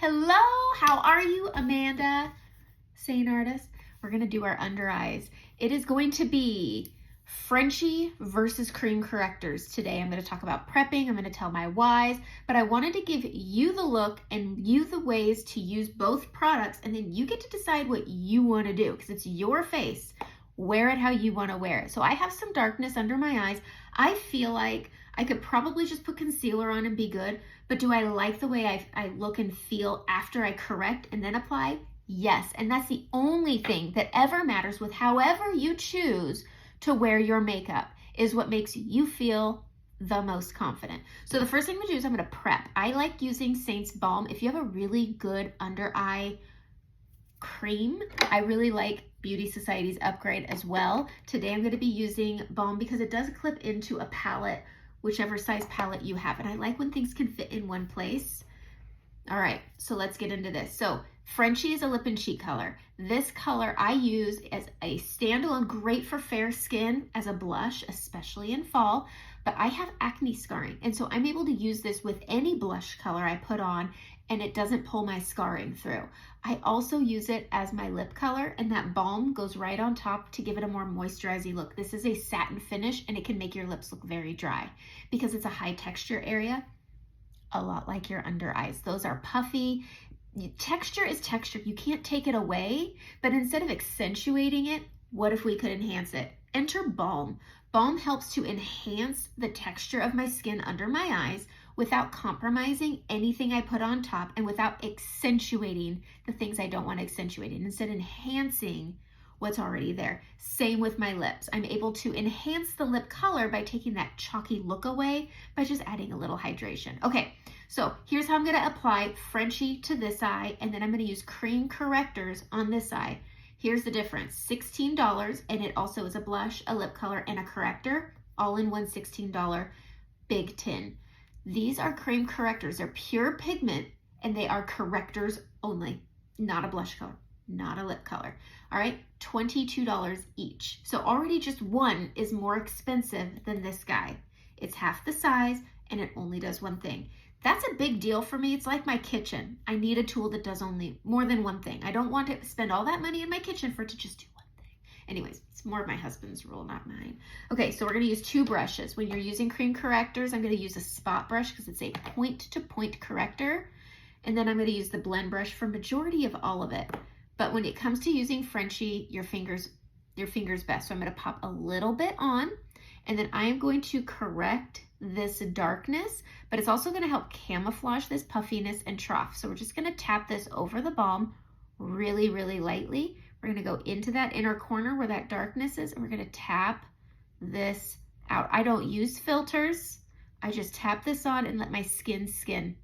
Hello, how are you, Amanda? Sane artist. We're gonna do our under eyes. It is going to be Frenchie versus cream correctors today. I'm gonna talk about prepping, I'm gonna tell my whys, but I wanted to give you the look and you the ways to use both products, and then you get to decide what you wanna do because it's your face. Wear it how you wanna wear it. So I have some darkness under my eyes. I feel like I could probably just put concealer on and be good, but do I like the way I look and feel after I correct and then apply? Yes, and that's the only thing that ever matters with however you choose to wear your makeup is what makes you feel the most confident. So the first thing I'm gonna do is I'm gonna prep. I like using Saint's Balm. If you have a really good under eye cream, I really like Beauty Society's Upgrade as well. Today I'm gonna be using Balm because it does clip into a palette, whichever size palette you have. And I like when things can fit in one place. All right, so let's get into this. So Frenchie is a lip and cheek color. This color I use as a standalone, great for fair skin as a blush, especially in fall, but I have acne scarring. And so I'm able to use this with any blush color I put on and it doesn't pull my scarring through. I also use it as my lip color, and that balm goes right on top to give it a more moisturizing look. This is a satin finish and it can make your lips look very dry because it's a high texture area, a lot like your under eyes. Those are puffy. Texture is texture. You can't take it away, but instead of accentuating it, what if we could enhance it? Enter Balm. Balm helps to enhance the texture of my skin under my eyes without compromising anything I put on top and without accentuating the things I don't want to accentuate, and instead enhancing what's already there. Same with my lips. I'm able to enhance the lip color by taking that chalky look away by just adding a little hydration. Okay, so here's how I'm gonna apply Frenchie to this eye, and then I'm gonna use cream correctors on this eye. Here's the difference, $16, and it also is a blush, a lip color, and a corrector, all in one $16 big tin. These are cream correctors. They're pure pigment, and they are correctors only, not a blush color, not a lip color. All right, $22 each. So already just one is more expensive than this guy. It's half the size, and it only does one thing. That's a big deal for me. It's like my kitchen. I need a tool that does only more than one thing. I don't want to spend all that money in my kitchen for it to just do one thing. Anyways, it's more of my husband's rule, not mine. Okay, so we're gonna use two brushes. When you're using cream correctors, I'm gonna use a spot brush because it's a point-to-point corrector. And then I'm gonna use the blend brush for majority of all of it. But when it comes to using Frenchie, your finger's best. So I'm gonna pop a little bit on, and then I am going to correct this darkness, but it's also gonna help camouflage this puffiness and trough. So we're just gonna tap this over the balm really, really lightly. We're gonna go into that inner corner where that darkness is, and we're gonna tap this out. I don't use filters. I just tap this on and let my skin.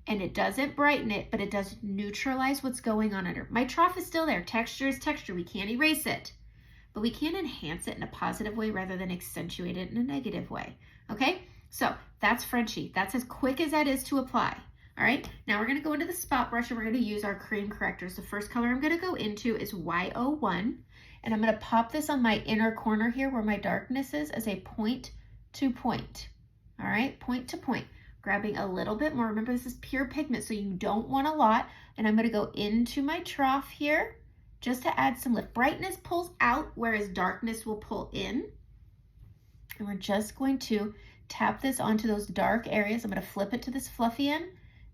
And it doesn't brighten it, but it does neutralize what's going on under. My trough is still there. Texture is texture. We can't erase it, but we can enhance it in a positive way rather than accentuate it in a negative way. Okay, so that's Frenchie. That's as quick as that is to apply. All right, now we're gonna go into the spot brush and we're gonna use our cream correctors. The first color I'm gonna go into is Y01, and I'm gonna pop this on my inner corner here where my darkness is as a point to point. All right, point to point. Grabbing a little bit more. Remember, this is pure pigment, so you don't want a lot. And I'm gonna go into my trough here just to add some lift. Brightness pulls out, whereas darkness will pull in. And we're just going to tap this onto those dark areas. I'm gonna flip it to this fluffy end,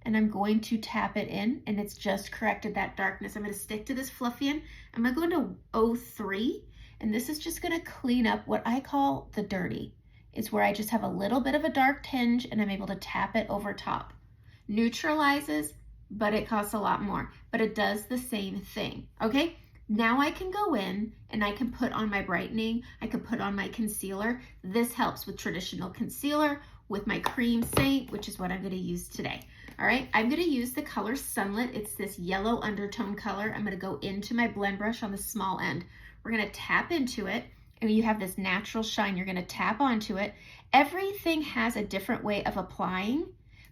and I'm going to tap it in, and it's just corrected that darkness. I'm gonna stick to this fluffy end. I'm gonna go into 03, and this is just gonna clean up what I call the dirty. It's where I just have a little bit of a dark tinge and I'm able to tap it over top. Neutralizes, but it costs a lot more, but it does the same thing, okay? Now I can go in and I can put on my brightening, I can put on my concealer. This helps with traditional concealer, with my cream Saint, which is what I'm gonna use today. All right, I'm gonna use the color Sunlit. It's this yellow undertone color. I'm gonna go into my blend brush on the small end. We're gonna tap into it, and you have this natural shine. You're gonna tap onto it. Everything has a different way of applying,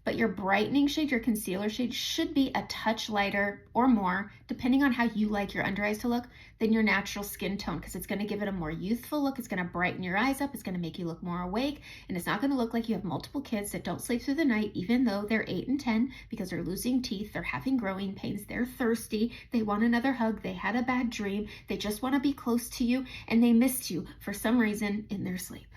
but your brightening shade, your concealer shade, should be a touch lighter or more, depending on how you like your under eyes to look, than your natural skin tone, because it's going to give it a more youthful look. It's going to brighten your eyes up. It's going to make you look more awake, and it's not going to look like you have multiple kids that don't sleep through the night, even though they're 8 and 10, because they're losing teeth, they're having growing pains, they're thirsty, they want another hug, they had a bad dream, they just want to be close to you, and they missed you for some reason in their sleep.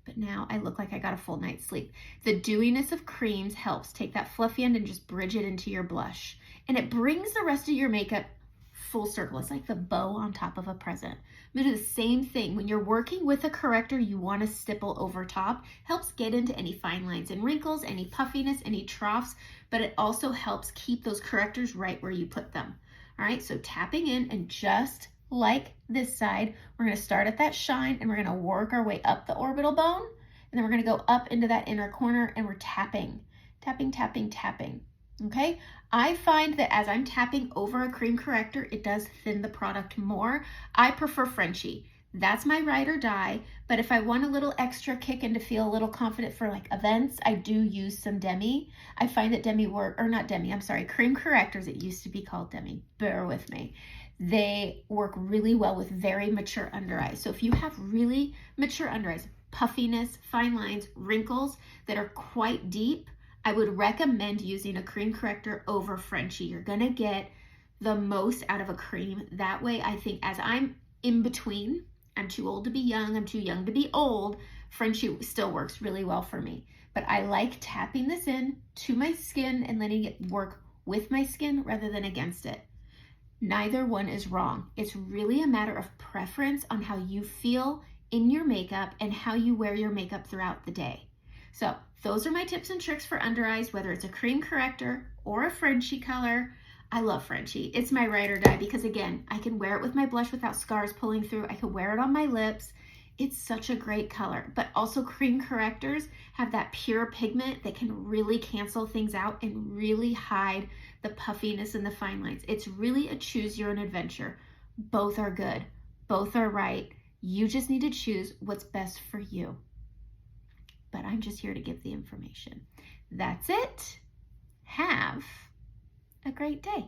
But now I look like I got a full night's sleep. The dewiness of creams helps take that fluffy end and just bridge it into your blush. And it brings the rest of your makeup full circle. It's like the bow on top of a present. I'm gonna do the same thing. When you're working with a corrector, you want to stipple over top. Helps get into any fine lines and wrinkles, any puffiness, any troughs, but it also helps keep those correctors right where you put them. All right, so tapping in, and just like this side, we're going to start at that shine and we're going to work our way up the orbital bone, and then we're going to go up into that inner corner and we're tapping, tapping, tapping, tapping. Okay, I find that as I'm tapping over a cream corrector, it does thin the product more. I prefer Frenchie. That's my ride or die, but if I want a little extra kick and to feel a little confident for like events, I do use some Demi. I find that cream correctors, it used to be called Demi, bear with me. They work really well with very mature under eyes. So if you have really mature under eyes, puffiness, fine lines, wrinkles that are quite deep, I would recommend using a cream corrector over Frenchie. You're gonna get the most out of a cream that way. I think as I'm in between, I'm too old to be young, I'm too young to be old, Frenchie still works really well for me. But I like tapping this in to my skin and letting it work with my skin rather than against it. Neither one is wrong. It's really a matter of preference on how you feel in your makeup and how you wear your makeup throughout the day. So those are my tips and tricks for under eyes, whether it's a cream corrector or a Frenchie color. I love Frenchie. It's my ride or die because, again, I can wear it with my blush without scars pulling through. I can wear it on my lips. It's such a great color. But also cream correctors have that pure pigment that can really cancel things out and really hide the puffiness and the fine lines. It's really a choose your own adventure. Both are good. Both are right. You just need to choose what's best for you. But I'm just here to give the information. That's it. Have a great day.